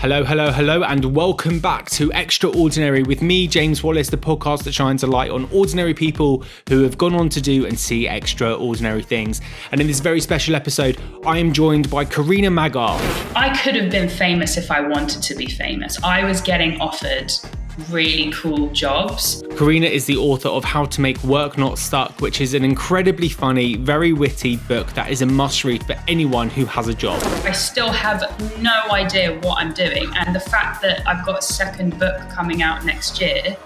Hello, and welcome back to Extraordinary with me, James Wallis, the podcast that shines a light on ordinary people who have gone on to do and see extraordinary things. And in this very special episode, I am joined by Carina Maggar. I could have been famous if I wanted to be famous. I was getting offered really cool jobs. Carina is the author of How to Make Work Not Stuck, which is an incredibly funny, very witty book that is a must read for anyone who has a job. I still have no idea what I'm doing, and the fact that I've got a second book coming out next year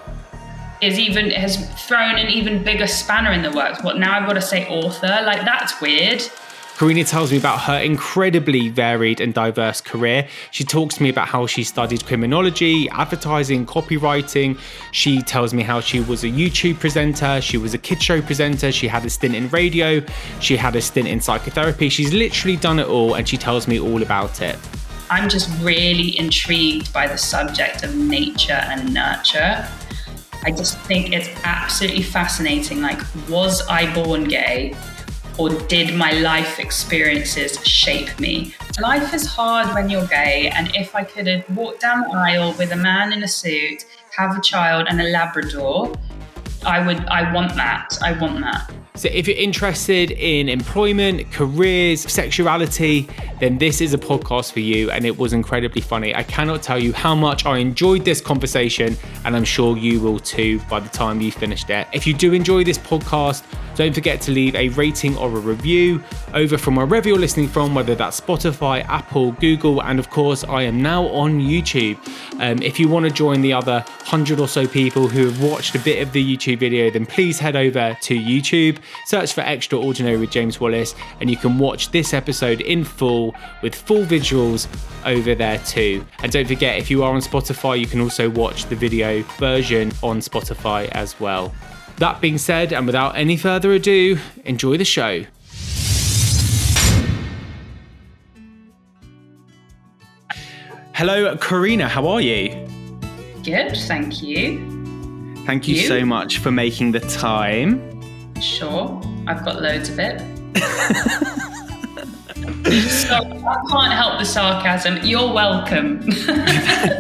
has thrown an even bigger spanner in the works. What, now I've got to say author? Like, that's weird. Carina tells me about her incredibly varied and diverse career. She talks to me about how she studied criminology, advertising, copywriting. She tells me how she was a YouTube presenter, she was a kids show presenter, she had a stint in radio, she had a stint in psychotherapy. She's literally done it all, and she tells me all about it. I'm just really intrigued by the subject of nature and nurture. I just think it's absolutely fascinating. Like, was I born gay? Or did my life experiences shape me? Life is hard when you're gay, and if I could have walked down the aisle with a man in a suit, have a child and a Labrador, I want that. So if you're interested in employment, careers, sexuality, then this is a podcast for you, and it was incredibly funny. I cannot tell you how much I enjoyed this conversation, and I'm sure you will too by the time you finished it. If you do enjoy this podcast, don't forget to leave a rating or a review over from wherever you're listening from, whether that's Spotify, Apple, Google, and of course, I am now on YouTube. If you want to join the other 100 or so people who have watched a bit of the YouTube video, then please head over to YouTube, search for Extraordinary with James Wallis, and you can watch this episode in full with full visuals over there too. And don't forget, if you are on Spotify, you can also watch the video version on Spotify as well. That being said, and without any further ado, enjoy the show. Hello, Carina, how are you? Good, thank you. Thank you so much for making the time. Sure, I've got loads of it. So I can't help the sarcasm. You're welcome.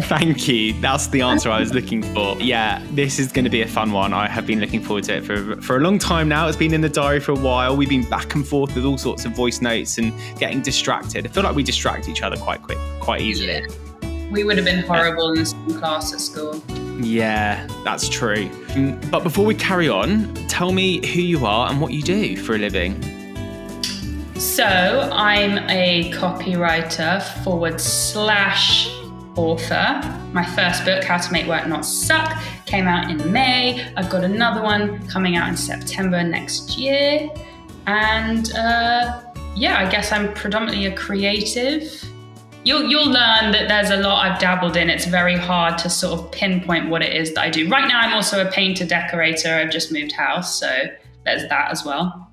Thank you. That's the answer I was looking for. Yeah, this is going to be a fun one. I have been looking forward to it for a long time now. It's been in the diary for a while. We've been back and forth with all sorts of voice notes and getting distracted. I feel like we distract each other quite easily. Yeah. We would have been horrible in the same class at school. Yeah, that's true. But before we carry on, tell me who you are and what you do for a living. So I'm a copywriter / author. My first book, How to Make Work Not Suck, came out in May. I've got another one coming out in September next year. And I guess I'm predominantly a creative. You'll learn that there's a lot I've dabbled in. It's very hard to sort of pinpoint what it is that I do. Right now, I'm also a painter decorator. I've just moved house, so there's that as well.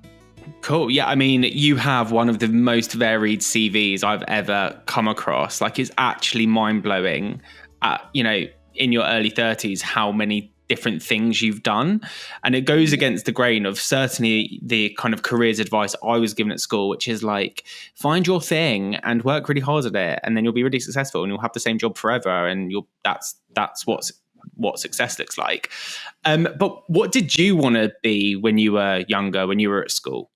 Cool. Yeah, I mean, you have one of the most varied CVs I've ever come across. Like, it's actually mind-blowing, in your early 30s, how many different things you've done. And it goes against the grain of certainly the kind of careers advice I was given at school, which is like, find your thing and work really hard at it, and then you'll be really successful and you'll have the same job forever, and that's what success looks like. But what did you want to be when you were younger, when you were at school?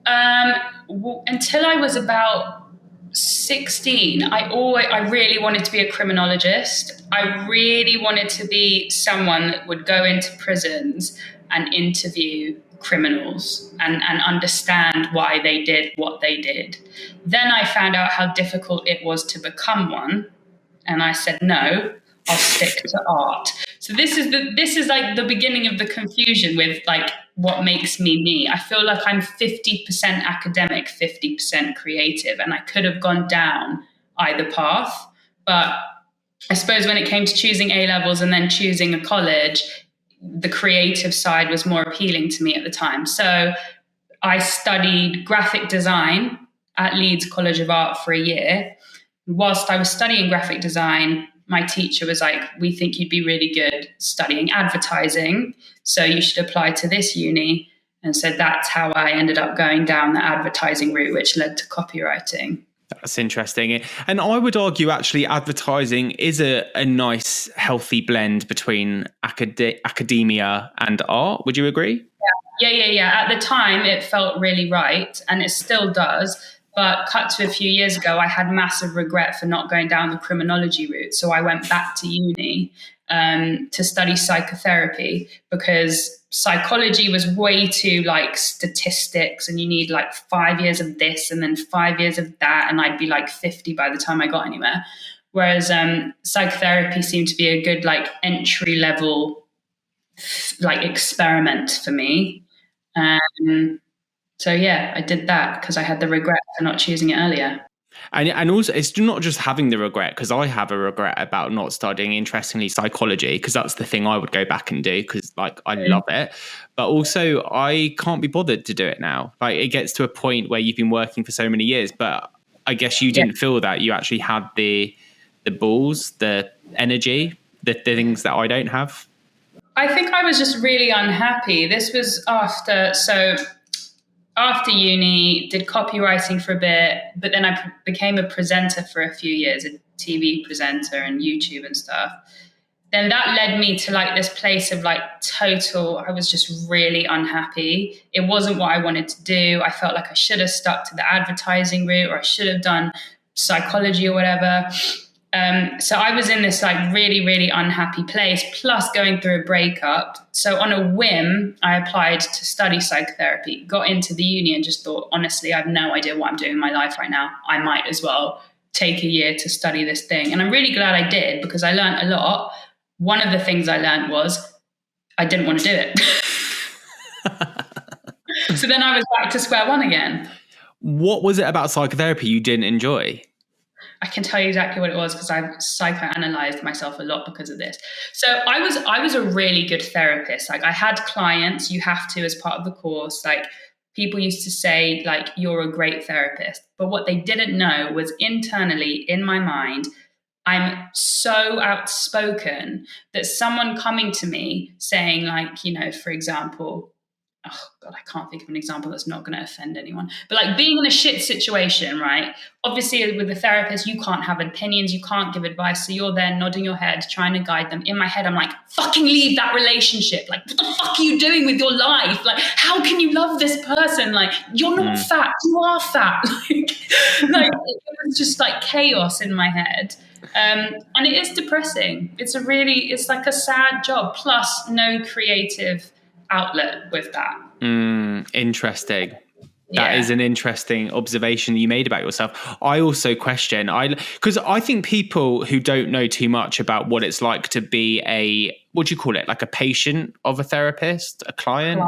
Until I was about 16, I really wanted to be a criminologist. I really wanted to be someone that would go into prisons and interview criminals and understand why they did what they did. Then I found out how difficult it was to become one, and I said, no, I'll stick to art. So this is like the beginning of the confusion with like what makes me. I feel like I'm 50% academic, 50% creative, and I could have gone down either path. But I suppose when it came to choosing A-levels and then choosing a college, the creative side was more appealing to me at the time. So I studied graphic design at Leeds College of Art for a year. Whilst I was studying graphic design, my teacher was like, we think you'd be really good studying advertising, so you should apply to this uni. And so that's how I ended up going down the advertising route, which led to copywriting. That's interesting. And I would argue actually advertising is a nice, healthy blend between academia and art. Would you agree? Yeah. At the time, it felt really right, and it still does. But cut to a few years ago, I had massive regret for not going down the criminology route. So I went back to uni to study psychotherapy, because psychology was way too like statistics, and you need like 5 years of this and then 5 years of that. And I'd be like 50 by the time I got anywhere. Whereas psychotherapy seemed to be a good like entry level like experiment for me. So yeah, I did that because I had the regret for not choosing it earlier. And also, it's not just having the regret, because I have a regret about not studying, interestingly, psychology, because that's the thing I would go back and do, because like I love it. But also, I can't be bothered to do it now. Like, it gets to a point where you've been working for so many years, but I guess you didn't feel that. You actually had the balls, the energy, the things that I don't have. I think I was just really unhappy. This was after uni, did copywriting for a bit, but then I became a presenter for a few years, a TV presenter and YouTube and stuff. Then that led me to like this place of like I was just really unhappy. It wasn't what I wanted to do. I felt like I should have stuck to the advertising route, or I should have done psychology or whatever. So I was in this like really, really unhappy place, plus going through a breakup. So on a whim, I applied to study psychotherapy, got into the uni, and just thought, honestly, I have no idea what I'm doing in my life right now. I might as well take a year to study this thing. And I'm really glad I did, because I learned a lot. One of the things I learned was I didn't want to do it. So then I was back to square one again. What was it about psychotherapy you didn't enjoy? I can tell you exactly what it was, because I've psychoanalyzed myself a lot because of this. So I was a really good therapist. Like, I had clients, you have to as part of the course. Like, people used to say, like, you're a great therapist. But what they didn't know was internally in my mind, I'm so outspoken that someone coming to me saying, like, you know, for example, oh God, I can't think of an example that's not going to offend anyone. But like being in a shit situation, right? Obviously, with a therapist, you can't have opinions, you can't give advice. So you're there nodding your head, trying to guide them. In my head, I'm like, fucking leave that relationship. Like, what the fuck are you doing with your life? Like, how can you love this person? Like, you're not fat, you are fat. Like it was just like chaos in my head. And it is depressing. It's like a sad job, plus no creative outlet with that. Interesting. That is an interesting observation that you made about yourself. I also question, because I think people who don't know too much about what it's like to be what do you call it? Like a patient of a therapist, a client.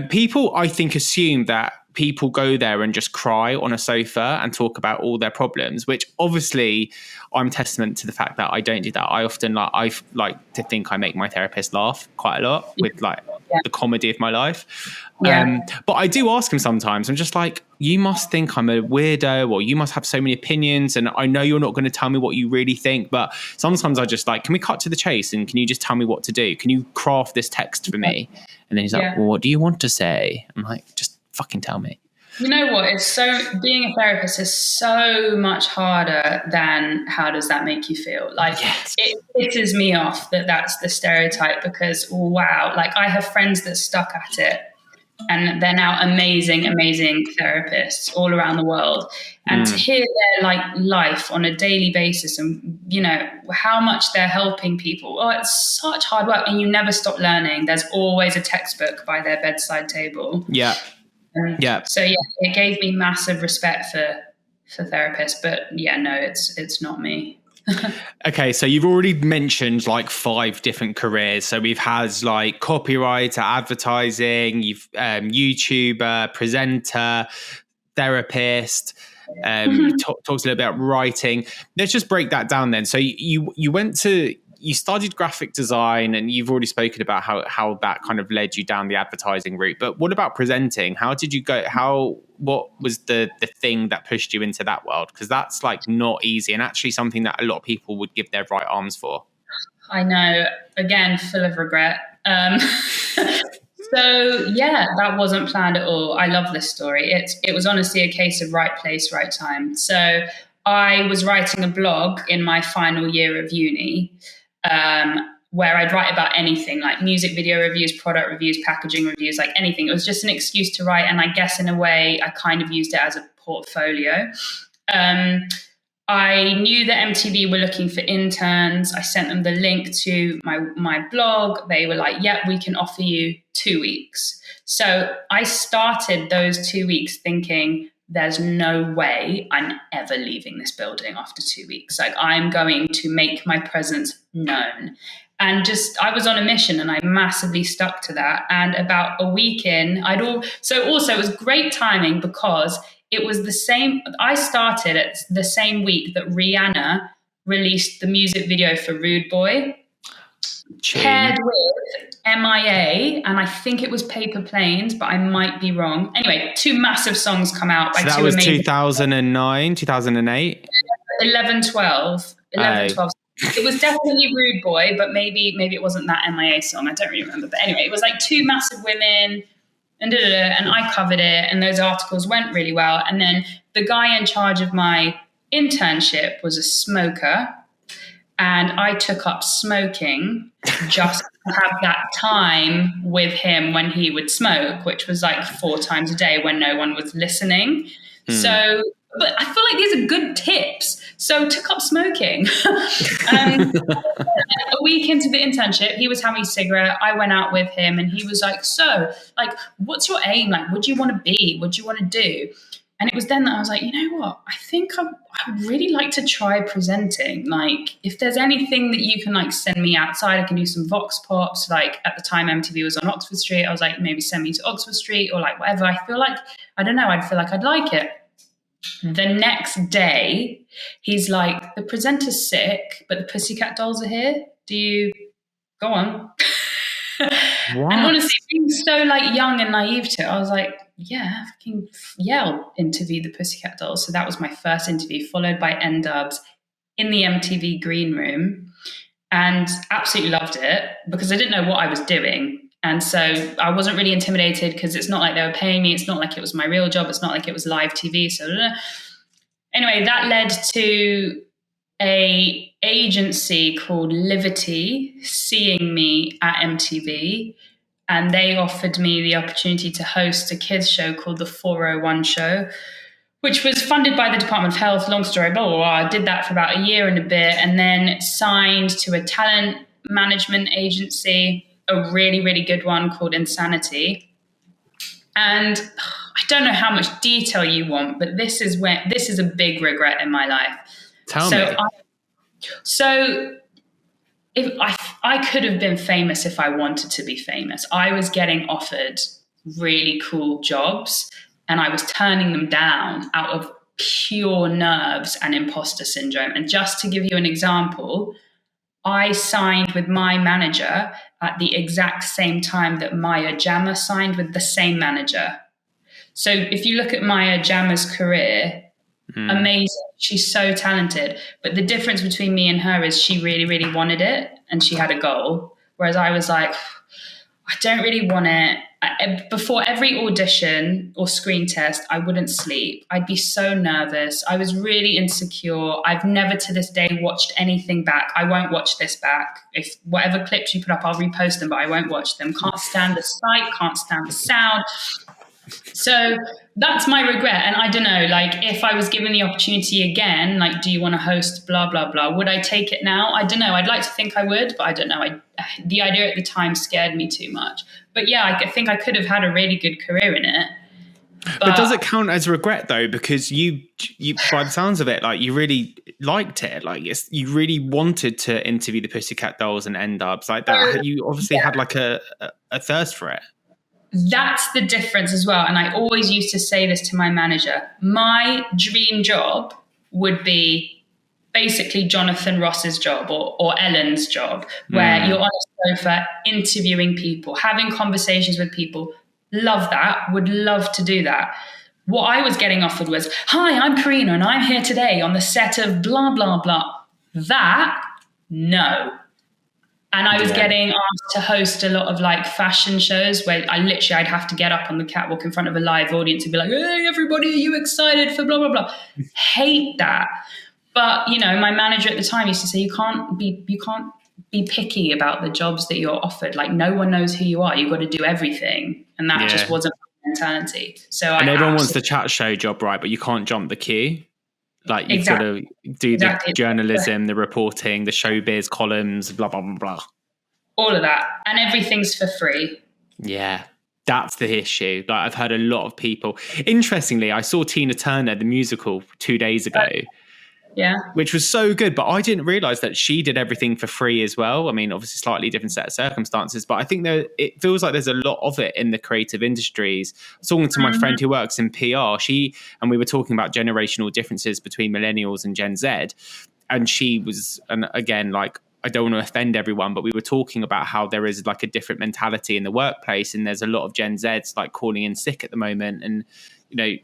People, I think, assume that people go there and just cry on a sofa and talk about all their problems, which obviously I'm testament to the fact that I don't do that. I often I like to think I make my therapist laugh quite a lot with the comedy of my life. But I do ask him sometimes, I'm just like, you must think I'm a weirdo, or you must have so many opinions, and I know you're not going to tell me what you really think, but sometimes I just like, can we cut to the chase, and can you just tell me what to do? Can you craft this text for me? And then he's like, well, what do you want to say? I'm like, just fucking tell me. You know what? Being a therapist is so much harder than how does that make you feel? Like, it pisses me off that that's the stereotype, because wow, like I have friends that stuck at it, and they're now amazing, amazing therapists all around the world. And to hear their like life on a daily basis, and you know how much they're helping people. Oh, it's such hard work, and you never stop learning. There's always a textbook by their bedside table. So it gave me massive respect for therapists, but no, it's not me. Okay, so you've already mentioned like 5 different careers. So we've had like copywriter, advertising, you've YouTuber, presenter, therapist. You talked a little bit about writing. Let's just break that down then. So you studied graphic design, and you've already spoken about how that kind of led you down the advertising route. But what about presenting? How did you go? What was the thing that pushed you into that world? Because that's like not easy, and actually something that a lot of people would give their right arms for. I know. Again, full of regret. So yeah, that wasn't planned at all. I love this story. It was honestly a case of right place, right time. So I was writing a blog in my final year of uni, where I'd write about anything like music video reviews, product reviews, packaging reviews, like anything. It was just an excuse to write. And I guess in a way, I kind of used it as a portfolio. I knew that MTV were looking for interns. I sent them the link to my blog. They were like, yeah, we can offer you 2 weeks. So I started those 2 weeks thinking, there's no way I'm ever leaving this building after 2 weeks. Like, I'm going to make my presence known. And I was on a mission, and I massively stuck to that. And about a week in, so also it was great timing because it was the same. I started at the same week that Rihanna released the music video for Rude Boy, paired with MIA, and I think it was Paper Planes, but I might be wrong. Anyway, 2 massive songs come out. So that was 2009, 2008? 11, 12. It was definitely Rude Boy, but maybe it wasn't that MIA song. I don't really remember. But anyway, it was like 2 massive women, and I covered it, and those articles went really well. And then the guy in charge of my internship was a smoker, and I took up smoking just to have that time with him when he would smoke, which was like 4 times a day when no one was listening. So, but I feel like these are good tips. So took up smoking. A week into the internship, he was having a cigarette. I went out with him, and he was like, so, like, what's your aim? Like, what do you want to be? What do you want to do? And it was then that I was like, you know what? I think I would really like to try presenting. Like, if there's anything that you can, like, send me outside, I can do some vox pops. Like, at the time, MTV was on Oxford Street. I was like, maybe send me to Oxford Street or, like, whatever. I feel like, I don't know, I'd feel like I'd like it. The next day, he's like, the presenter's sick, but the Pussycat Dolls are here. Do you go on? What? And honestly, being so like young and naive to it, I was like, yeah, I'll interview the Pussycat Dolls. So that was my first interview, followed by N-Dubs in the MTV green room, and absolutely loved it because I didn't know what I was doing. And so I wasn't really intimidated because it's not like they were paying me. It's not like it was my real job. It's not like it was live TV. So anyway, that led to a agency called Liberty seeing me at MTV, and they offered me the opportunity to host a kids show called the 401 Show, which was funded by the Department of Health. Long story, blah, blah, blah. I did that for about a year and a bit, and then signed to a talent management agency, a really, really good one called Insanity. And I don't know how much detail you want, but this is a big regret in my life. Tell me. So if I could have been famous if I wanted to be famous. I was getting offered really cool jobs, and I was turning them down out of pure nerves and imposter syndrome. And just to give you an example, I signed with my manager at the exact same time that Maya Jama signed with the same manager. So if you look at Maya Jama's career, amazing. She's so talented. But the difference between me and her is she really, really wanted it, and she had a goal. Whereas I was like, I don't really want it. Before every audition or screen test, I wouldn't sleep. I'd be so nervous. I was really insecure. I've never to this day watched anything back. I won't watch this back. If whatever clips you put up, I'll repost them, but I won't watch them. Can't stand the sight, can't stand the sound. So that's my regret. And I don't know, like, if I was given the opportunity again, like, do you want to host blah, blah, blah, would I take it now? I don't know. I'd like to think I would, but I don't know. The idea at the time scared me too much. But yeah, I think I could have had a really good career in it. But does it count as regret though? Because you, by the sounds of it, like, you really liked it. Like, you really wanted to interview the Pussycat Dolls and N-Dubs like that. You obviously had like a thirst for it. That's the difference as well. And I always used to say this to my manager. My dream job would be basically Jonathan Ross's job or Ellen's job, where you're on a sofa interviewing people, having conversations with people. Love that. Would love to do that. What I was getting offered was, hi, I'm Carina and I'm here today on the set of blah, blah, blah. That, no. And I was getting asked to host a lot of like fashion shows where I'd have to get up on the catwalk in front of a live audience and be like, hey, everybody, are you excited for blah, blah, blah? Hate that. But, you know, my manager at the time used to say, you can't be picky about the jobs that you're offered. Like, no one knows who you are. You've got to do everything. And that just wasn't my mentality. And everyone wants the chat show job, right? But you can't jump the queue. Like, you've got to do the journalism, the reporting, the showbiz columns, blah, blah, blah, blah. All of that. And everything's for free. Yeah. That's the issue. Like, I've heard a lot of people. Interestingly, I saw Tina Turner, the musical, 2 days ago. Which was so good, but I didn't realize that she did everything for free as well. I mean, obviously slightly different set of circumstances, but I think it feels like there's a lot of it in the creative industries. I was talking to my friend who works in PR, and we were talking about generational differences between millennials and Gen Z. And she was, and again, like, I don't want to offend everyone, but we were talking about how there is like a different mentality in the workplace, and there's a lot of Gen Zs like calling in sick at the moment. And, you know,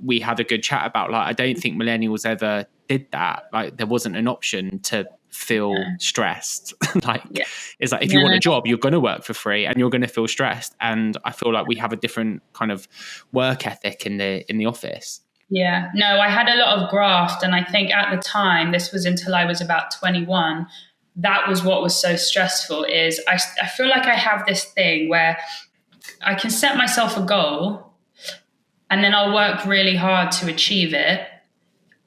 we had a good chat about, like, I don't think millennials ever did that. Like, there wasn't an option to feel stressed. It's like, if you want a job, you're going to work for free and you're going to feel stressed. And I feel like we have a different kind of work ethic in the office. Yeah, no, I had a lot of graft. And I think at the time, this was until I was about 21, that was what was so stressful. Is I feel like I have this thing where I can set myself a goal and then I'll work really hard to achieve it.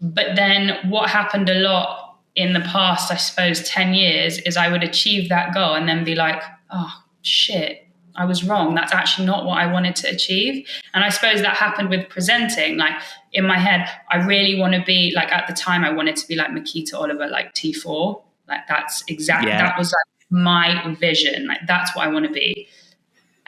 But then what happened a lot in the past, I suppose, 10 years, is I would achieve that goal and then be like, oh, shit, I was wrong. That's actually not what I wanted to achieve. And I suppose that happened with presenting. Like, in my head, I really want to be, like, at the time, I wanted to be like Makita Oliver, like T4. Like, that's exactly, that was like my vision. Like, that's what I want to be.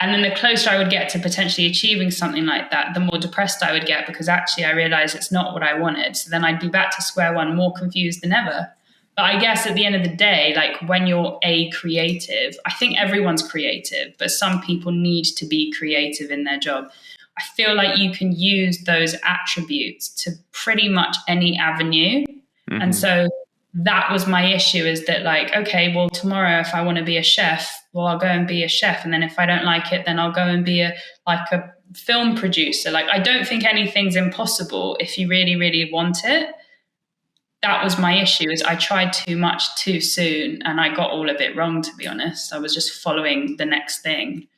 And then the closer I would get to potentially achieving something like that, the more depressed I would get, because actually I realized it's not what I wanted. So then I'd be back to square one, more confused than ever. But I guess at the end of the day, like, when you're a creative, I think everyone's creative, but some people need to be creative in their job. I feel like you can use those attributes to pretty much any avenue. Mm-hmm. And so that was my issue, is that, like, okay, well, tomorrow if I want to be a chef, well, I'll go and be a chef. And then if I don't like it, then I'll go and be a film producer. Like, I don't think anything's impossible if you really, really want it. That was my issue, is I tried too much too soon, and I got all of it wrong, to be honest. I was just following the next thing.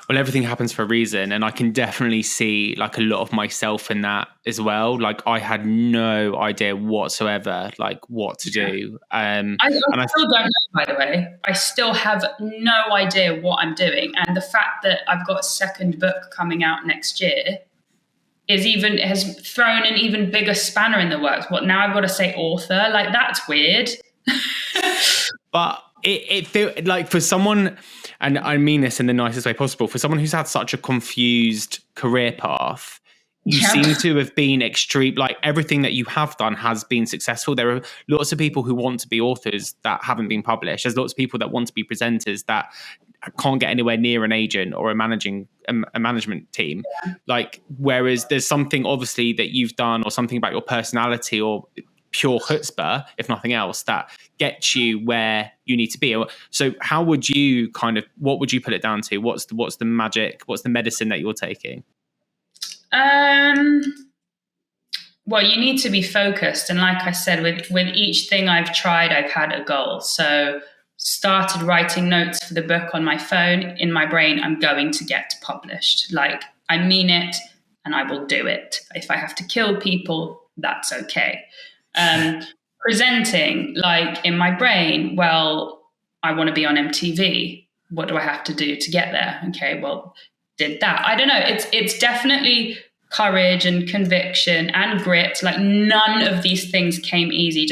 Well, everything happens for a reason, and I can definitely see, like, a lot of myself in that as well. Like, I had no idea whatsoever, like, what to do. I still don't know, by the way. I still have no idea what I'm doing. And the fact that I've got a second book coming out next year has thrown an even bigger spanner in the works. What, now I've got to say author? Like, that's weird. But it feels like, for someone, and I mean this in the nicest way possible, for someone who's had such a confused career path, you seem to have been extreme. Like, everything that you have done has been successful. There are lots of people who want to be authors that haven't been published. There's lots of people that want to be presenters that can't get anywhere near an agent or a management team. Like, whereas there's something obviously that you've done, or something about your personality, or pure chutzpah, if nothing else, that gets you where you need to be. So how would you what would you put it down to? What's the magic? What's the medicine that you're taking? Well, you need to be focused. And like I said, with each thing I've tried, I've had a goal. So started writing notes for the book on my phone. In my brain, I'm going to get published. Like, I mean it, and I will do it. If I have to kill people, that's okay. Presenting, like, in my brain, well, I want to be on MTV. What do I have to do to get there? Okay, well, did that. I don't know. It's definitely courage and conviction and grit. Like, none of these things came easy.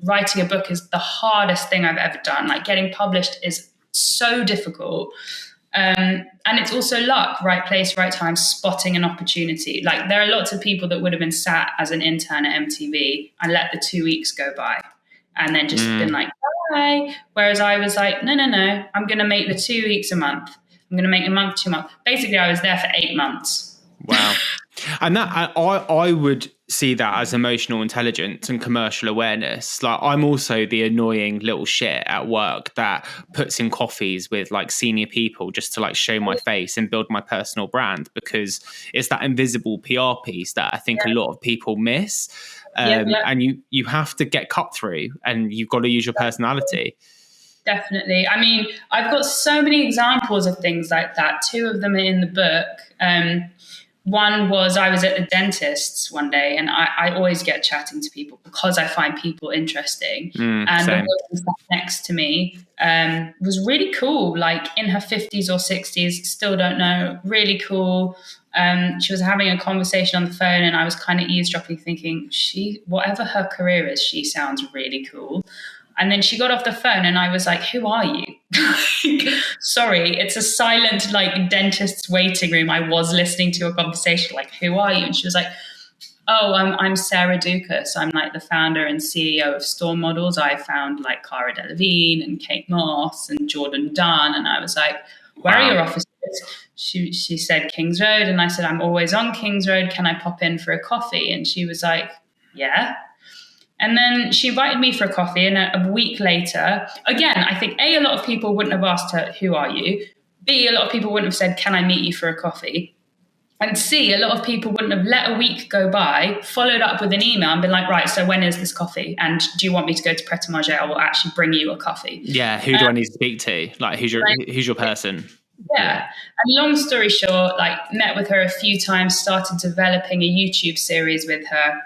Writing a book is the hardest thing I've ever done. Like, getting published is so difficult. And it's also luck, right place, right time, spotting an opportunity. Like, there are lots of people that would have been sat as an intern at MTV and let the 2 weeks go by and then just been like, bye. Whereas I was like, no, I'm going to make the 2 weeks a month. I'm going to make a month, 2 months. Basically, I was there for 8 months. Wow. And that I would see that as emotional intelligence and commercial awareness. Like, I'm also the annoying little shit at work that puts in coffees with like senior people just to like show my face and build my personal brand, because it's that invisible PR piece that I think a lot of people miss. And you have to get cut through, and you've got to use your personality. Definitely. I mean, I've got so many examples of things like that. Two of them are in the book. One was, I was at the dentist's one day, and I always get chatting to people because I find people interesting. And Same. the woman sat next to me was really cool, like in her 50s or 60s, still don't know, really cool. She was having a conversation on the phone, and I was kind of eavesdropping, thinking, whatever her career is, she sounds really cool. And then she got off the phone, and I was like, who are you? Sorry, it's a silent, like, dentist's waiting room. I was listening to a conversation, like, who are you? And she was like, oh, I'm Sarah Dukas. I'm like the founder and CEO of Store Models. I found like Cara Delevingne and Kate Moss and Jordan Dunn. And I was like, where are your offices? She said Kings Road. And I said, I'm always on Kings Road. Can I pop in for a coffee? And she was like, yeah. And then she invited me for a coffee, and a week later, again, I think A, a lot of people wouldn't have asked her, who are you? B, a lot of people wouldn't have said, can I meet you for a coffee? And C, a lot of people wouldn't have let a week go by, followed up with an email and been like, right, so when is this coffee? And do you want me to go to Pret a Manger? I will actually bring you a coffee. Yeah, who do I need to speak to? Like, who's your person? Yeah. And long story short, like, met with her a few times, started developing a YouTube series with her.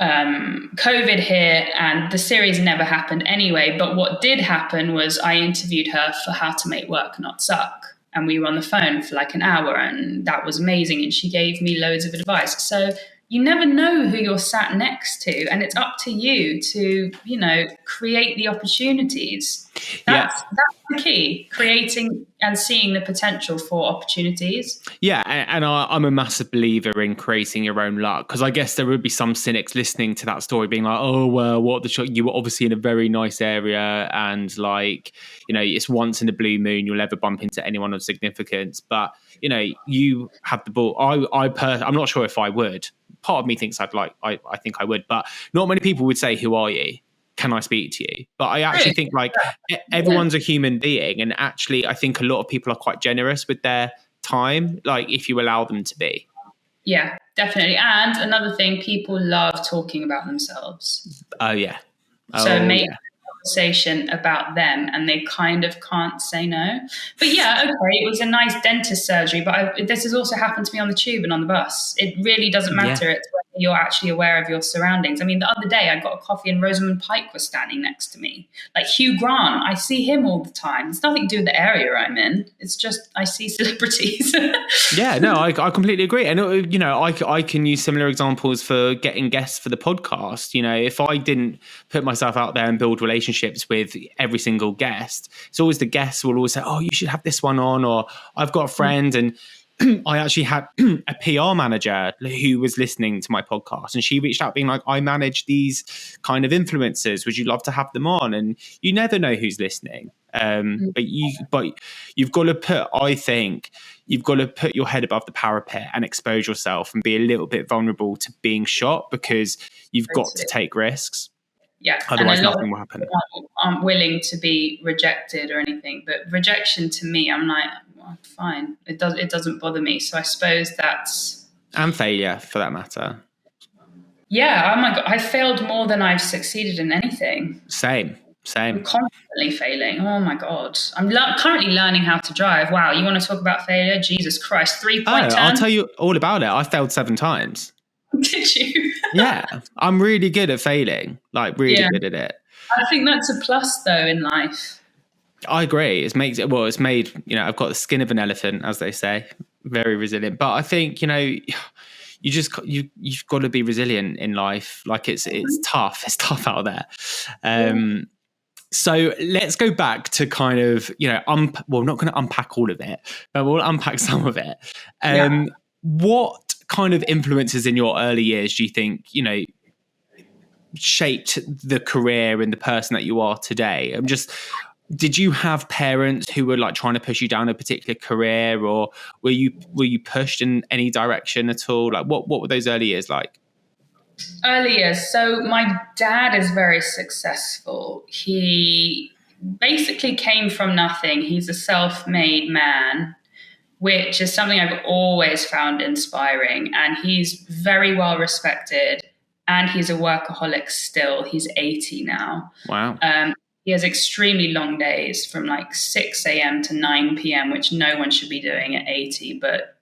COVID hit, and the series never happened anyway. But what did happen was I interviewed her for How to Make Work Not Suck. And we were on the phone for like an hour, and that was amazing. And she gave me loads of advice. So you never know who you're sat next to, and it's up to you to, create the opportunities. That's the key, creating and seeing the potential for opportunities. Yeah, and I'm a massive believer in creating your own luck, because I guess there would be some cynics listening to that story being like, oh, well, what the shock? You were obviously in a very nice area, and like, it's once in a blue moon you'll ever bump into anyone of significance. But, you have the ball. I'm not sure if I would. Part of me thinks I think I would, but not many people would say, who are you? Can I speak to you? But I actually think like everyone's a human being. And actually, I think a lot of people are quite generous with their time, like if you allow them to be. Yeah, definitely. And another thing, people love talking about themselves. Oh, yeah. So make a conversation about them, and they kind of can't say no. But yeah, okay, it was a nice dentist surgery, but this has also happened to me on the tube and on the bus. It really doesn't matter. It's whether you're actually aware of your surroundings. I mean, the other day I got a coffee and Rosamund Pike was standing next to me. Like Hugh Grant, I see him all the time. It's nothing to do with the area I'm in. It's just I see celebrities. Yeah, no, I completely agree. And, I can use similar examples for getting guests for the podcast. If I didn't put myself out there and build relationships with every single guest, it's always the guests will always say, oh, you should have this one on, or I've got a friend. And I actually had a PR manager who was listening to my podcast, and she reached out being like, I manage these kind of influencers. Would you love to have them on? And you never know who's listening. But you've got to put your head above the parapet and expose yourself and be a little bit vulnerable to being shot, because you've got to take risks. Yeah. Otherwise nothing will happen. Aren't willing to be rejected or anything, but rejection to me, I'm like, well, fine. It doesn't bother me. So I suppose that's... And failure for that matter. Yeah. Oh my God. I failed more than I've succeeded in anything. Same. I'm constantly failing. Oh my God. I'm currently learning how to drive. Wow. You want to talk about failure? Jesus Christ. 3-point turn? I'll tell you all about it. I failed 7 times. Did you? Yeah. I'm really good at failing. Like really good at it. I think that's a plus though in life. I agree. It's made, I've got the skin of an elephant, as they say. Very resilient. But I think, you've got to be resilient in life. Like it's tough. It's tough out there. So let's go back to kind of, we're not going to unpack all of it, but we'll unpack some of it. What kind of influences in your early years do you think, shaped the career and the person that you are today? did you have parents who were like trying to push you down a particular career, or were you pushed in any direction at all? Like what were those early years like? Early years. So my dad is very successful. He basically came from nothing. He's a self-made man, which is something I've always found inspiring. And he's very well respected, and he's a workaholic still. He's 80 now. Wow. He has extremely long days from like 6 a.m. to 9 p.m., which no one should be doing at 80. But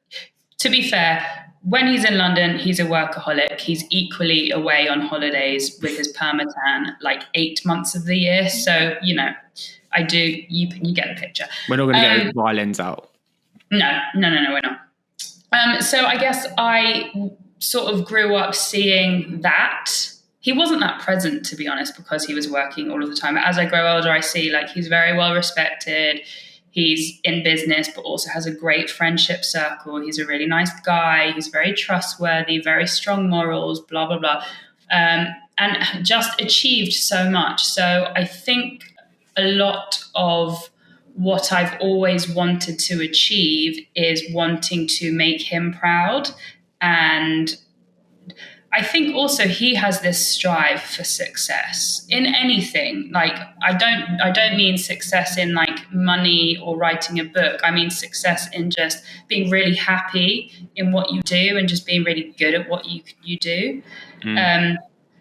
to be fair, when he's in London, he's a workaholic. He's equally away on holidays with his permatan like 8 months of the year. So, you get the picture. We're not going to get violins out. No, we're not. So I guess I sort of grew up seeing that. He wasn't that present, to be honest, because he was working all of the time. But as I grow older, I see like he's very well respected. He's in business, but also has a great friendship circle. He's a really nice guy. He's very trustworthy, very strong morals, blah, blah, blah. And just achieved so much. So I think a lot of what I've always wanted to achieve is wanting to make him proud. And I think also he has this strive for success in anything. Like I don't mean success in like money or writing a book. I mean success in just being really happy in what you do and just being really good at what you do.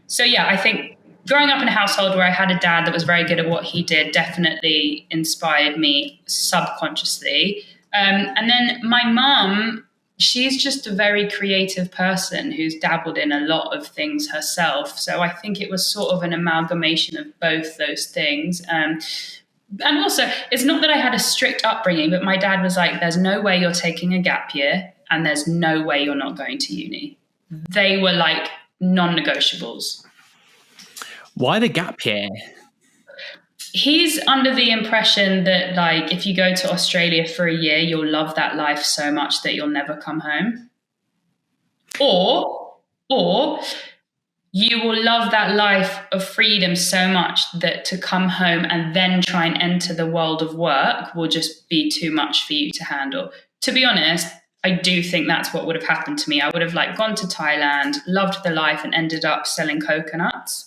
So yeah, I think growing up in a household where I had a dad that was very good at what he did definitely inspired me subconsciously. And then my mum, she's just a very creative person who's dabbled in a lot of things herself. So I think it was sort of an amalgamation of both those things. And also, it's not that I had a strict upbringing, but my dad was like, there's no way you're taking a gap year and there's no way you're not going to uni. They were like non-negotiables. Why the gap year? He's under the impression that like if you go to Australia for a year, you'll love that life so much that you'll never come home. Or you will love that life of freedom so much that to come home and then try and enter the world of work will just be too much for you to handle. To be honest, I do think that's what would have happened to me. I would have like gone to Thailand, loved the life, and ended up selling coconuts.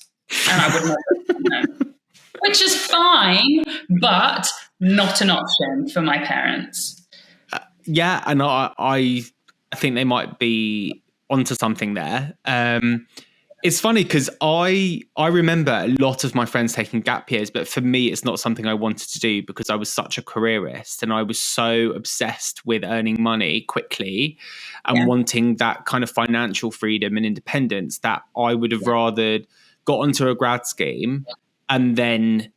And I would never come home. Which is fine, but not an option for my parents. Yeah, and I think they might be onto something there. It's funny because I remember a lot of my friends taking gap years, but for me, it's not something I wanted to do because I was such a careerist and I was so obsessed with earning money quickly and wanting that kind of financial freedom and independence that I would have rather got onto a grad scheme. And then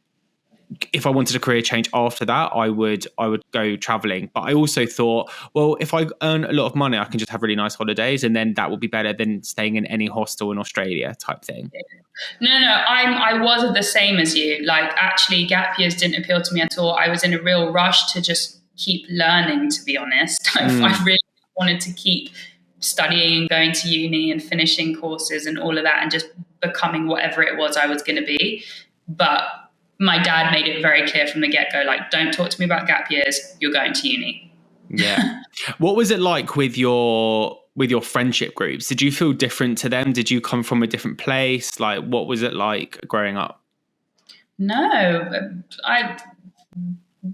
if I wanted a career change after that, I would go traveling. But I also thought, well, if I earn a lot of money, I can just have really nice holidays. And then that will be better than staying in any hostel in Australia type thing. No, I wasn't the same as you. Like actually gap years didn't appeal to me at all. I was in a real rush to just keep learning, to be honest. I really wanted to keep studying and going to uni and finishing courses and all of that and just becoming whatever it was I was going to be. But my dad made it very clear from the get-go, like, don't talk to me about gap years. You're going to uni. Yeah. What was it like with your friendship groups? Did you feel different to them? Did you come from a different place? Like, what was it like growing up? No,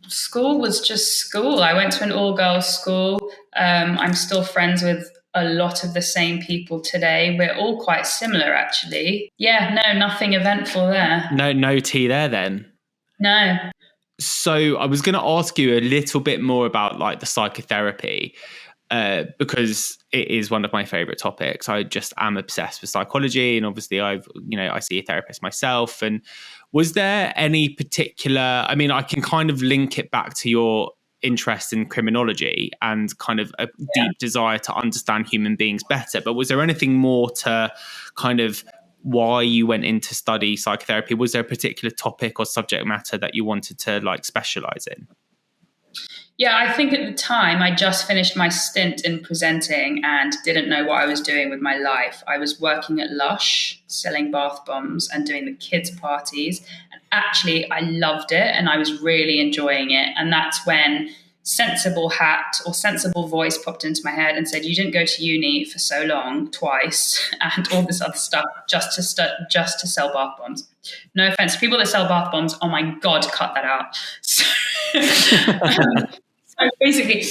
school was just school. I went to an all-girls school. I'm still friends with a lot of the same people today. We're all quite similar, actually. Yeah, no, nothing eventful there. No tea there then? No. So I was going to ask you a little bit more about like the psychotherapy because it is one of my favorite topics. I just am obsessed with psychology, and obviously I see a therapist myself. And was there any particular, I mean, I can kind of link it back to your interest in criminology and kind of a deep desire to understand human beings better. But was there anything more to kind of why you went in to study psychotherapy? Was there a particular topic or subject matter that you wanted to like specialize in? Yeah, I think at the time I just finished my stint in presenting and didn't know what I was doing with my life. I was working at Lush, selling bath bombs and doing the kids' parties. And actually, I loved it and I was really enjoying it. And that's when sensible hat or sensible voice popped into my head and said, "You didn't go to uni for so long, twice, and all this other stuff just to sell bath bombs." No offense to people that sell bath bombs. Oh my God, cut that out. So basically,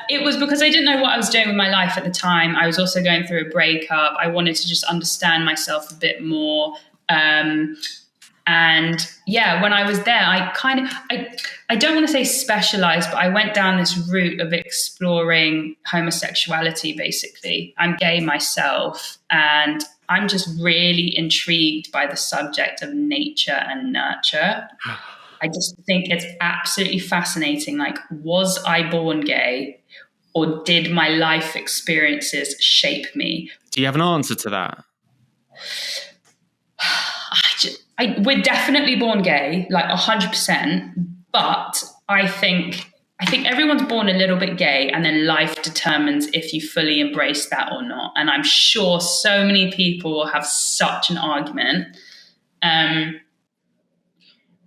it was because I didn't know what I was doing with my life at the time. I was also going through a breakup. I wanted to just understand myself a bit more. And yeah, when I was there, I don't want to say specialized, but I went down this route of exploring homosexuality, basically. I'm gay myself, and I'm just really intrigued by the subject of nature and nurture. I just think it's absolutely fascinating. Like, was I born gay, or did my life experiences shape me? Do you have an answer to that? We're definitely born gay, like 100%. But I think everyone's born a little bit gay, and then life determines if you fully embrace that or not. And I'm sure so many people will have such an argument.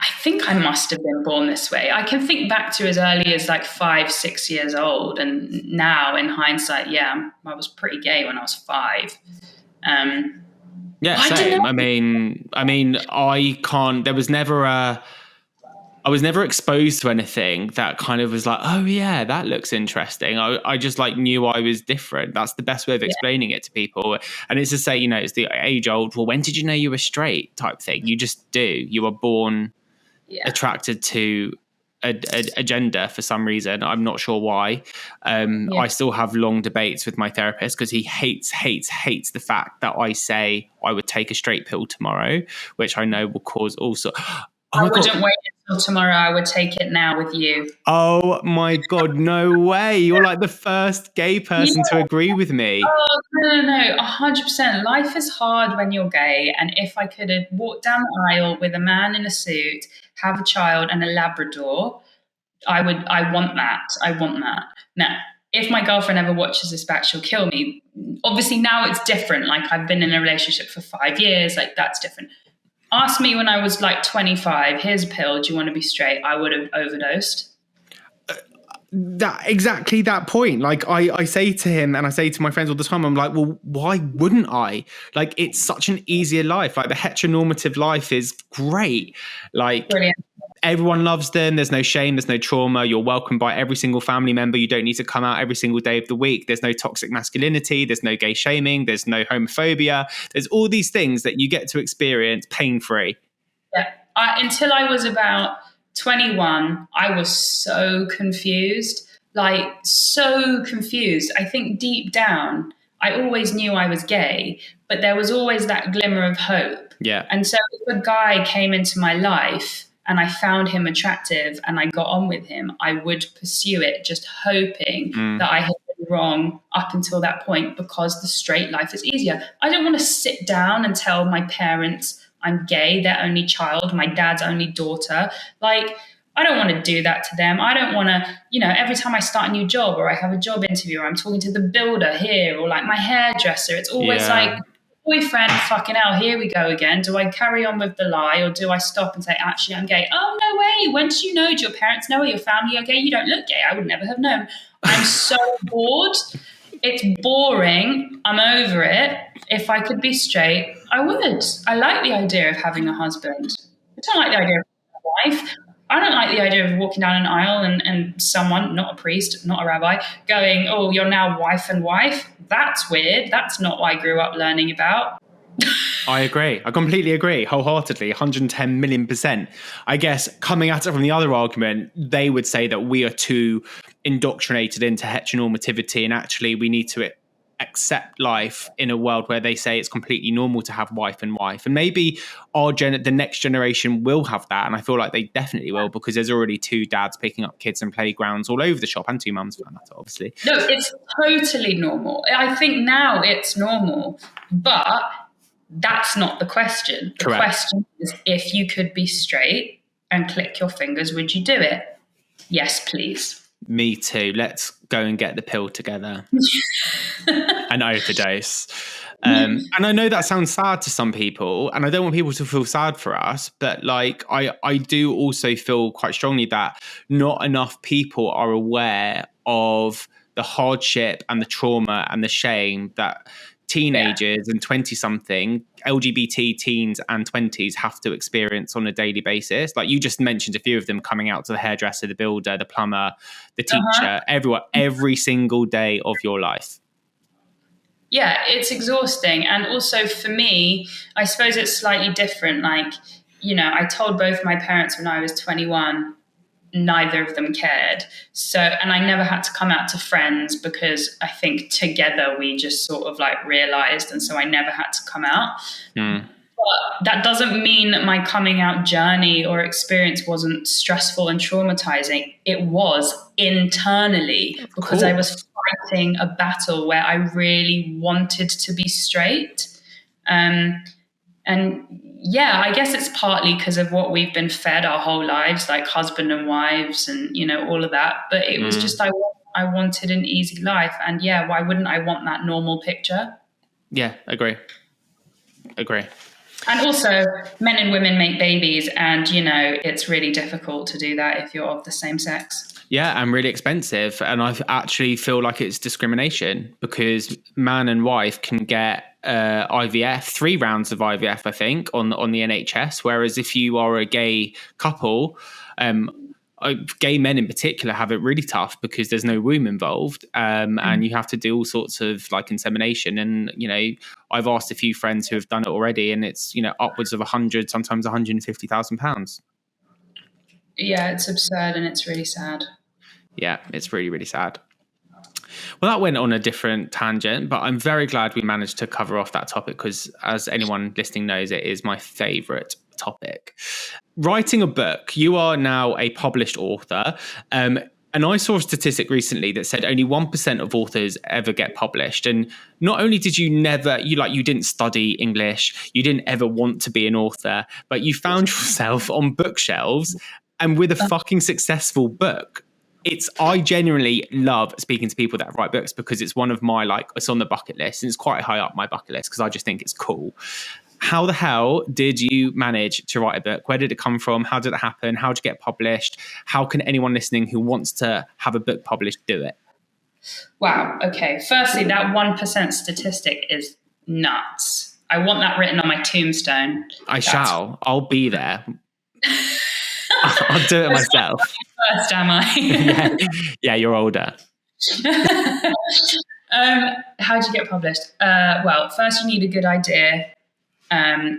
I think I must have been born this way. I can think back to as early as like 5-6 years old. And now in hindsight, yeah, I was pretty gay when I was 5. Yeah, same. I mean, I can't, I was never exposed to anything that kind of was like, oh yeah, that looks interesting. I just like knew I was different. That's the best way of explaining it to people. And it's to say, you know, it's the age old, well, when did you know you were straight type thing? You just do. You are born attracted to a gender for some reason. I'm not sure why. I still have long debates with my therapist because he hates the fact that I say I would take a straight pill tomorrow, which I know will cause all sorts. I wouldn't wait until tomorrow. I would take it now with you. Oh my God, no way. You're like the first gay person to agree with me. Oh, no, 100%. Life is hard when you're gay. And if I could have walked down the aisle with a man in a suit, have a child and a Labrador, I want that. I want that. Now, if my girlfriend ever watches this back, she'll kill me. Obviously now it's different. Like, I've been in a relationship for 5 years. Like, that's different. Ask me when I was like 25, here's a pill, do you want to be straight? I would have overdosed. Exactly that point. Like I say to him and I say to my friends all the time, I'm like, well, why wouldn't I? Like, it's such an easier life. Like, the heteronormative life is great. Like, brilliant. Everyone loves them. There's no shame. There's no trauma. You're welcomed by every single family member. You don't need to come out every single day of the week. There's no toxic masculinity. There's no gay shaming. There's no homophobia. There's all these things that you get to experience pain-free. Yeah. Until I was about 21, I was so confused. Like, so confused. I think deep down, I always knew I was gay, but there was always that glimmer of hope. Yeah. And so if a guy came into my life and I found him attractive and I got on with him, I would pursue it, just hoping that I had been wrong up until that point, because the straight life is easier. I don't want to sit down and tell my parents I'm gay, their only child, my dad's only daughter. Like, I don't want to do that to them. I don't want to, you know, every time I start a new job or I have a job interview or I'm talking to the builder here or like my hairdresser, it's always like, boyfriend, fucking hell, here we go again. Do I carry on with the lie, or do I stop and say, actually, I'm gay? Oh, no way. When did you know? Do your parents know, or your family are gay? You don't look gay. I would never have known. I'm so bored. It's boring. I'm over it. If I could be straight, I would. I like the idea of having a husband. I don't like the idea of having a wife. I don't like the idea of walking down an aisle and someone, not a priest, not a rabbi, going, oh, you're now wife and wife. That's weird. That's not what I grew up learning about. I agree. I completely agree. Wholeheartedly. 110 million%. I guess coming at it from the other argument, they would say that we are too indoctrinated into heteronormativity, and actually we need to accept life in a world where they say it's completely normal to have wife and wife. And maybe the next generation will have that. And I feel like they definitely will, because there's already 2 dads picking up kids in playgrounds all over the shop, and 2 mums for that matter, obviously. No, it's totally normal. I think now it's normal, but that's not the question. The Correct. question is, if you could be straight and click your fingers, would you do it? Yes, please. Me too. Let's go and get the pill together. An overdose. And I know that sounds sad to some people, and I don't want people to feel sad for us, but like I do also feel quite strongly that not enough people are aware of the hardship and the trauma and the shame that teenagers and 20-something LGBT teens and 20s have to experience on a daily basis. Like you just mentioned a few of them, coming out to the hairdresser, the builder, the plumber, the teacher, everyone, every single day of your life. Yeah, it's exhausting. And also for me, I suppose it's slightly different. Like, you know, I told both my parents when I was 21, neither of them cared. So, and I never had to come out to friends because I think together we just sort of like realized. And so I never had to come out. But that doesn't mean that my coming out journey or experience wasn't stressful and traumatizing. It was internally because I was fighting a battle where I really wanted to be straight. And yeah, I guess it's partly because of what we've been fed our whole lives, like husband and wives and, you know, all of that. But it was just, I wanted an easy life. And yeah, why wouldn't I want that normal picture? Yeah, agree. And also, men and women make babies, and, you know, it's really difficult to do that if you're of the same sex. Yeah, and really expensive. And I actually feel like it's discrimination because man and wife can get IVF, 3 rounds of IVF, I think, on the NHS. Whereas if you are a gay couple, gay men in particular have it really tough because there's no womb involved, and you have to do all sorts of like insemination. And, you know, I've asked a few friends who have done it already, and it's, you know, upwards of 100, sometimes £150,000. Yeah, it's absurd and it's really sad. Yeah, it's really, really sad. Well, that went on a different tangent, but I'm very glad we managed to cover off that topic because, as anyone listening knows, it is my favourite topic. Writing a book. You are now a published author. And I saw a statistic recently that said only 1% of authors ever get published. And not only did you didn't study English, you didn't ever want to be an author, but you found yourself on bookshelves and with a fucking successful book. I genuinely love speaking to people that write books because it's one of my, like, it's on the bucket list and it's quite high up my bucket list because I just think it's cool. How the hell did you manage to write a book? Where did it come from? How did it happen? How did you get published? How can anyone listening who wants to have a book published do it? Wow. Okay. Firstly, that 1% statistic is nuts. I want that written on my tombstone. I'll be there. I'll do it myself. First, am I? Yeah, you're older. How do you get published? Well, first you need a good idea,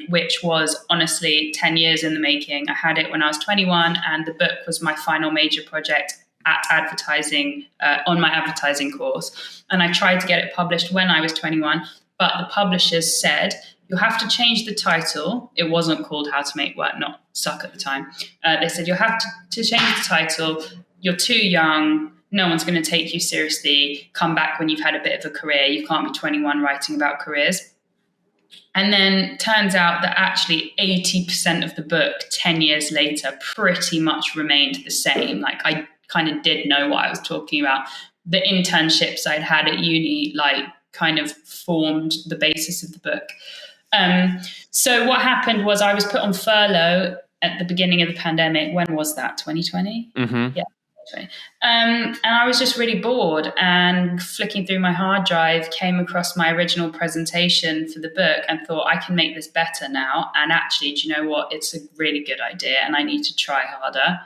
which was honestly 10 years in the making. I had it when I was 21, and the book was my final major project at advertising, on my advertising course. And I tried to get it published when I was 21, but the publishers said, you'll have to change the title. It wasn't called How to Make Work Not Suck at the time. They said, you'll have to change the title. You're too young. No one's going to take you seriously. Come back when you've had a bit of a career. You can't be 21 writing about careers. And then turns out that actually 80% of the book 10 years later pretty much remained the same. Like, I kind of did know what I was talking about. The internships I'd had at uni, like, kind of formed the basis of the book. So what happened was I was put on furlough at the beginning of the pandemic. When was that? 2020? Mm-hmm. Yeah. And I was just really bored, and flicking through my hard drive, came across my original presentation for the book and thought, I can make this better now. And actually, do you know what? It's a really good idea and I need to try harder.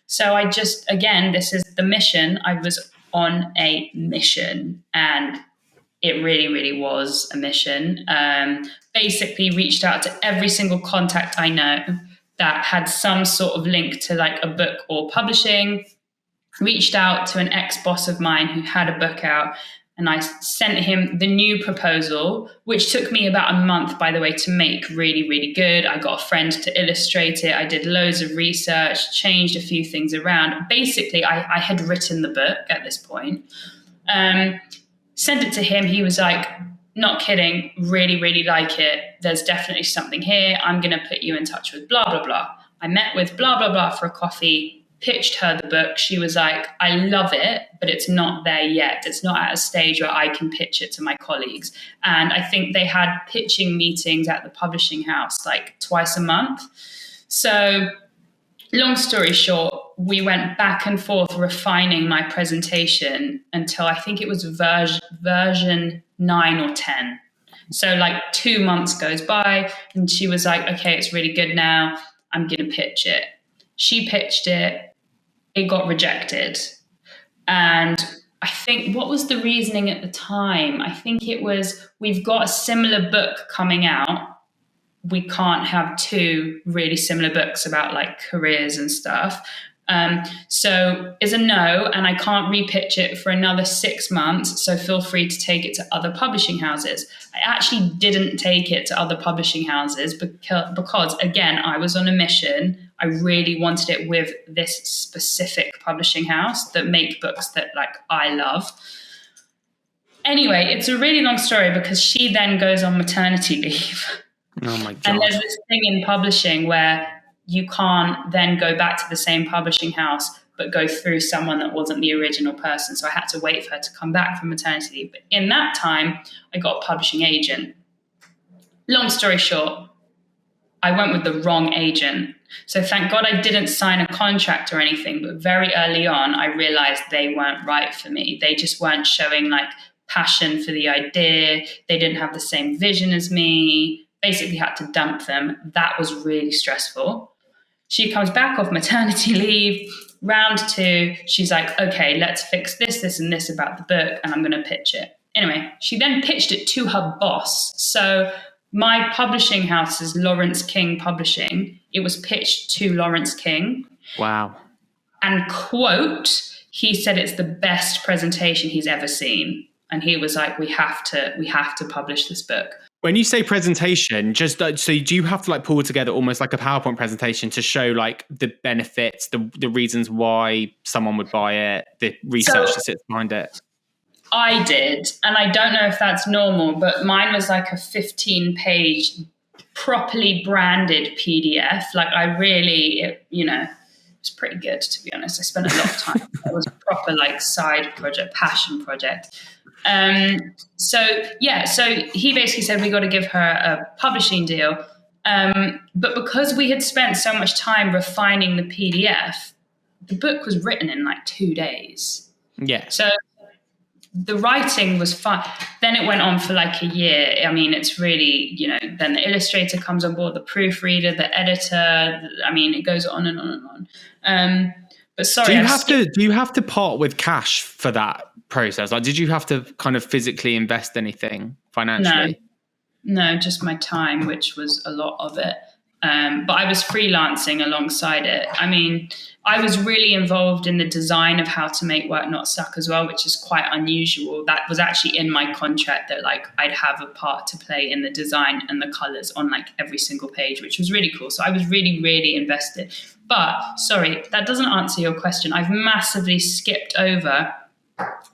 So I just, again, this is the mission. I was on a mission, and it really, really was a mission. Basically reached out to every single contact I know that had some sort of link to like a book or publishing. Reached out to an ex-boss of mine who had a book out, and I sent him the new proposal, which took me about a month, by the way, to make really, really good. I got a friend to illustrate it. I did loads of research, changed a few things around. Basically, I had written the book at this point. Sent it to him. He was like, not kidding, really, really like it. There's definitely something here. I'm going to put you in touch with blah, blah, blah. I met with blah, blah, blah for a coffee. pitched her the book. She was like, I love it, but it's not there yet. It's not at a stage where I can pitch it to my colleagues. And I think they had pitching meetings at the publishing house like twice a month. So long story short, we went back and forth refining my presentation until I think it was version 9 or 10. So like 2 months goes by and she was like, okay, it's really good now. I'm going to pitch it. She pitched it. It got rejected. And I think, what was the reasoning at the time? I think it was, we've got a similar book coming out. We can't have two really similar books about like careers and stuff. So it's a no, and I can't repitch it for another 6 months. So feel free to take it to other publishing houses. I actually didn't take it to other publishing houses because again, I was on a mission. I really wanted it with this specific publishing house that make books that like I love. Anyway, it's a really long story because she then goes on maternity leave. Oh my God. And there's this thing in publishing where you can't then go back to the same publishing house, but go through someone that wasn't the original person. So I had to wait for her to come back from maternity leave. But in that time, I got a publishing agent. Long story short, I went with the wrong agent. So thank God I didn't sign a contract or anything. But very early on, I realized they weren't right for me. They just weren't showing like passion for the idea. They didn't have the same vision as me. Basically had to dump them. That was really stressful. She comes back off maternity leave, round 2. She's like, okay, let's fix this, this, and this about the book, and I'm going to pitch it. Anyway, she then pitched it to her boss. So my publishing house is Lawrence King Publishing. It was pitched to Lawrence King. Wow. And quote, he said it's the best presentation he's ever seen. And he was like, we have to publish this book. When you say presentation, just so do you have to like pull together almost like a PowerPoint presentation to show like the benefits, the reasons why someone would buy it, the research that sits behind it? I did, and I don't know if that's normal, but mine was like a 15-page, properly branded PDF. Like it's pretty good, to be honest. I spent a lot of time. It was a proper like side project, passion project. So he basically said we got to give her a publishing deal. But because we had spent so much time refining the PDF, the book was written in like 2 days. Yeah. So the writing was fun. Then it went on for like a year. I mean, it's really, then the illustrator comes on board, the proofreader, the editor. I mean, it goes on and on and on. But sorry, do you have to part with cash for that process? Like, did you have to kind of physically invest anything financially? No, just my time, which was a lot of it. But I was freelancing alongside it. I mean, I was really involved in the design of how to make work not suck as well, which is quite unusual. That was actually in my contract that like I'd have a part to play in the design and the colors on like every single page, which was really cool. So I was really, really invested. But sorry, that doesn't answer your question. I've massively skipped over.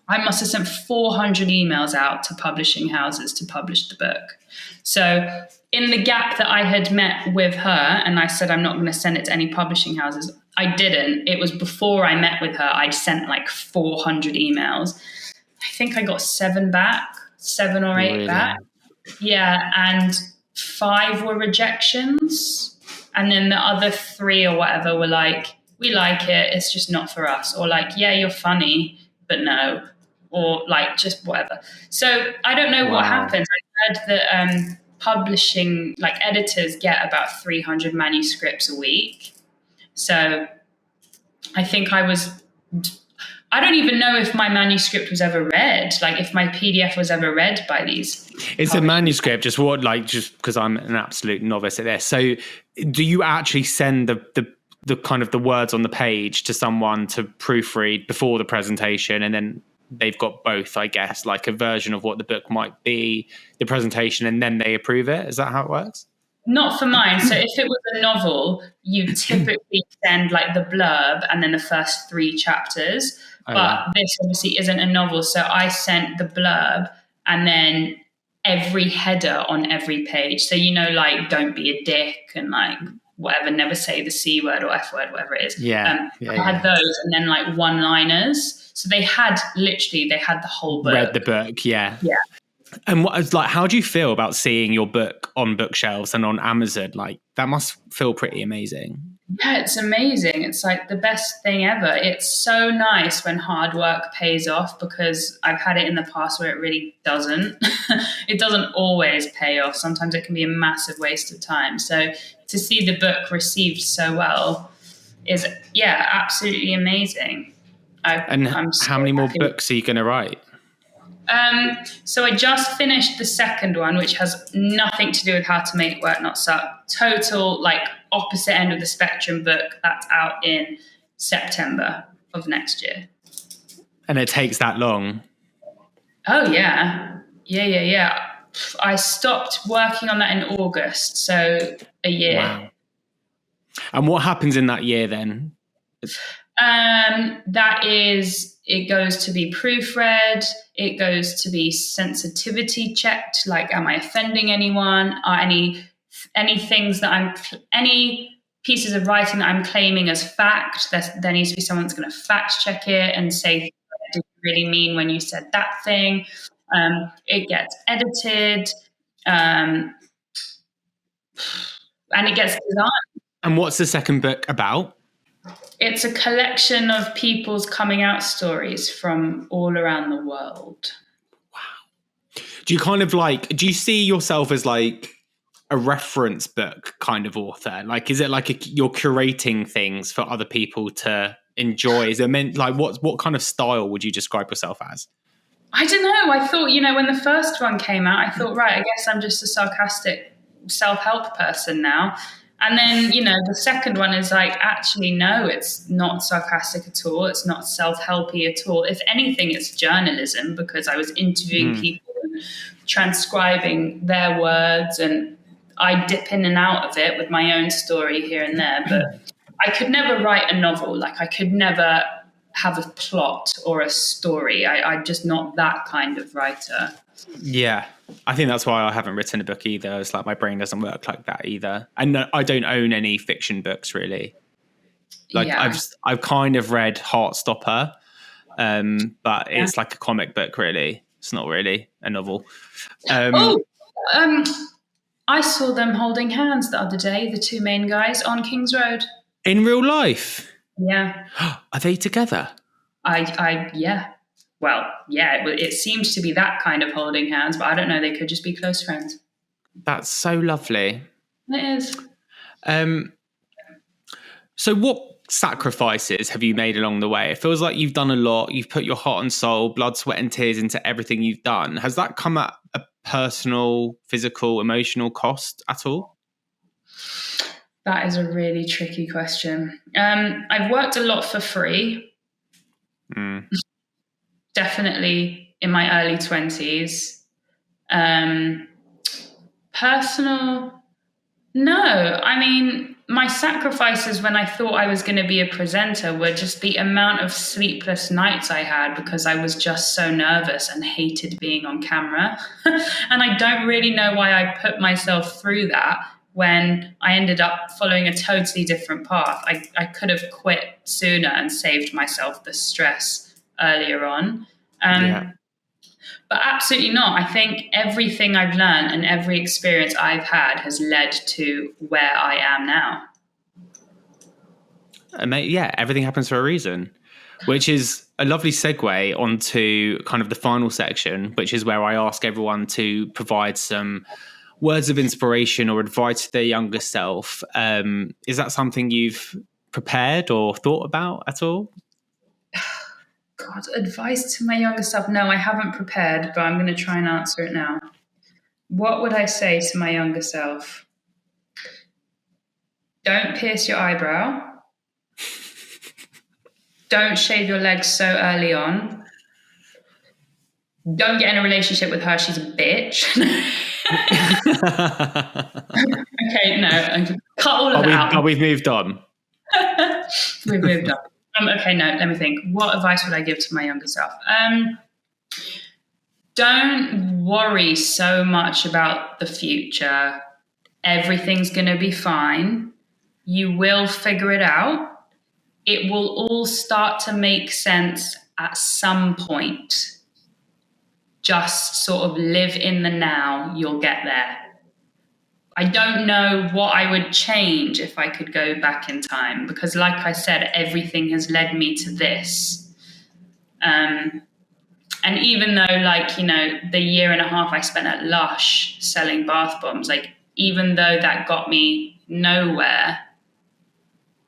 I must have sent 400 emails out to publishing houses to publish the book. So in the gap that I had met with her and I said, I'm not going to send it to any publishing houses, I didn't. It was before I met with her. I'd sent like 400 emails. I think I got 7 or 8 really? back. Yeah. And 5 were rejections. And then the other 3 or whatever were like, we like it. It's just not for us. Or like, yeah, you're funny, but no. Or like just whatever. So I don't know what happens. I heard that publishing, like editors get about 300 manuscripts a week. So I think I don't even know if my manuscript was ever read, like if my PDF was ever read by these. It's a manuscript, just because I'm an absolute novice at this. So do you actually send the kind of the words on the page to someone to proofread before the presentation, and then they've got both, I guess, like a version of what the book might be, the presentation, and then they approve it? Is that how it works? Not for mine. So if it was a novel, you typically send like the blurb and then the first 3 chapters. But this obviously isn't a novel. So I sent the blurb and then every header on every page. So, like, don't be a dick and like whatever, never say the C word or F word, whatever it is. Yeah. I had those, and then like one-liners. So they had the whole book. Read the book, yeah. Yeah. And what was like, how do you feel about seeing your book on bookshelves and on Amazon? Like, that must feel pretty amazing. Yeah, it's amazing. It's like the best thing ever. It's so nice when hard work pays off, because I've had it in the past where it really doesn't. It doesn't always pay off. Sometimes it can be a massive waste of time. So to see the book received so well is, yeah, absolutely amazing. I'm so how many more books are you going to write? So I just finished the second one, which has nothing to do with how to make work not suck. Total, like, opposite end of the spectrum book that's out in September of next year. And it takes that long? Oh, yeah. Yeah. I stopped working on that in August, so a year. Wow. And what happens in that year then? That is, it goes to be proofread. It goes to be sensitivity checked. Like, am I offending anyone? Are any things that any pieces of writing that I'm claiming as fact? There needs to be someone that's going to fact check it and say, what did you really mean when you said that thing? It gets edited, and it gets designed. And what's the second book about? It's a collection of people's coming out stories from all around the world. Wow. Do you kind of do you see yourself as like a reference book kind of author? Like, is it like you're curating things for other people to enjoy? Is it meant, like, what kind of style would you describe yourself as? I don't know. I thought, when the first one came out, I thought, right, I guess I'm just a sarcastic self-help person now. And then, the second one is like, actually, no, it's not sarcastic at all. It's not self-helpy at all. If anything, it's journalism, because I was interviewing people and transcribing their words, and I dip in and out of it with my own story here and there. But I could never write a novel. Like, I could never have a plot or a story. I'm just not that kind of writer. Yeah, I think that's why I haven't written a book either. It's like my brain doesn't work like that either. And I don't own any fiction books really. Like, yeah. I've kind of read Heartstopper, but it's like a comic book really. It's not really a novel. I saw them holding hands the other day, the two main guys on King's Road. In real life? Yeah. Are they together? Yeah. Well, yeah, it seems to be that kind of holding hands, but I don't know. They could just be close friends. That's so lovely. It is. So what sacrifices have you made along the way? It feels like you've done a lot. You've put your heart and soul, blood, sweat and tears into everything you've done. Has that come at a personal, physical, emotional cost at all? That is a really tricky question. I've worked a lot for free. Definitely in my early 20s. Personal, no. I mean, my sacrifices when I thought I was going to be a presenter were just the amount of sleepless nights I had because I was just so nervous and hated being on camera. And I don't really know why I put myself through that when I ended up following a totally different path. I could have quit sooner and saved myself the stress earlier on. But absolutely not. I think everything I've learned and every experience I've had has led to where I am now. Yeah, everything happens for a reason, which is a lovely segue onto kind of the final section, which is where I ask everyone to provide some words of inspiration or advice to their younger self. Is that something you've prepared or thought about at all? God, advice to my younger self? No, I haven't prepared, but I'm going to try and answer it now. What would I say to my younger self? Don't pierce your eyebrow. Don't shave your legs so early on. Don't get in a relationship with her. She's a bitch. Okay, no. Cut all of that out. Oh, we've moved on. We've moved on. Okay, no, let me think. What advice would I give to my younger self? Don't worry so much about the future. Everything's going to be fine. You will figure it out. It will all start to make sense at some point. Just sort of live in the now, you'll get there. I don't know what I would change if I could go back in time, because like I said, everything has led me to this. And even though, like, you know, the year and a half I spent at Lush selling bath bombs, like, even though that got me nowhere,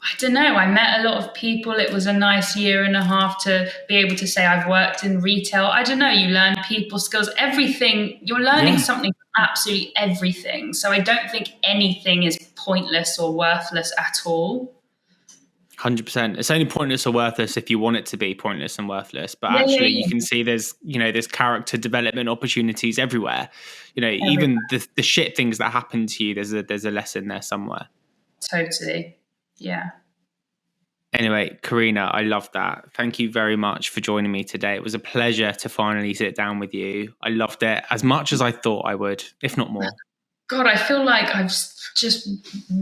I don't know, I met a lot of people. It was a nice year and a half to be able to say I've worked in retail. I don't know, you learn people skills, everything. You're learning something from absolutely everything. So I don't think anything is pointless or worthless at all. 100%. It's only pointless or worthless if you want it to be pointless and worthless. But you can see there's character development opportunities everywhere. You know, even the shit things that happen to you, there's a lesson there somewhere. Totally. Yeah. Anyway, Carina, I love that. Thank you very much for joining me today. It was a pleasure to finally sit down with you. I loved it as much as I thought I would, if not more. God, I feel like I've just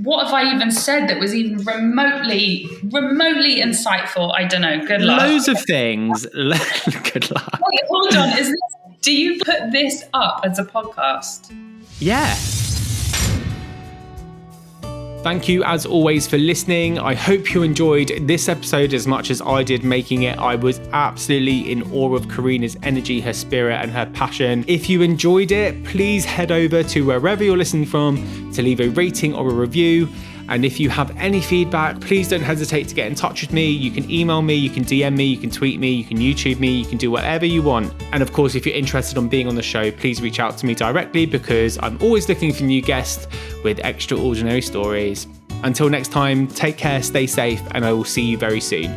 what have I even said that was even remotely insightful? I don't know. Good luck. Loads of things. Good luck. Wait, hold on. Do you put this up as a podcast? Yeah. Thank you, as always, for listening. I hope you enjoyed this episode as much as I did making it. I was absolutely in awe of Carina's energy, her spirit, and her passion. If you enjoyed it, please head over to wherever you're listening from to leave a rating or a review. And if you have any feedback, please don't hesitate to get in touch with me. You can email me, you can DM me, you can tweet me, you can YouTube me, you can do whatever you want. And of course, if you're interested in being on the show, please reach out to me directly, because I'm always looking for new guests with extraordinary stories. Until next time, take care, stay safe, and I will see you very soon.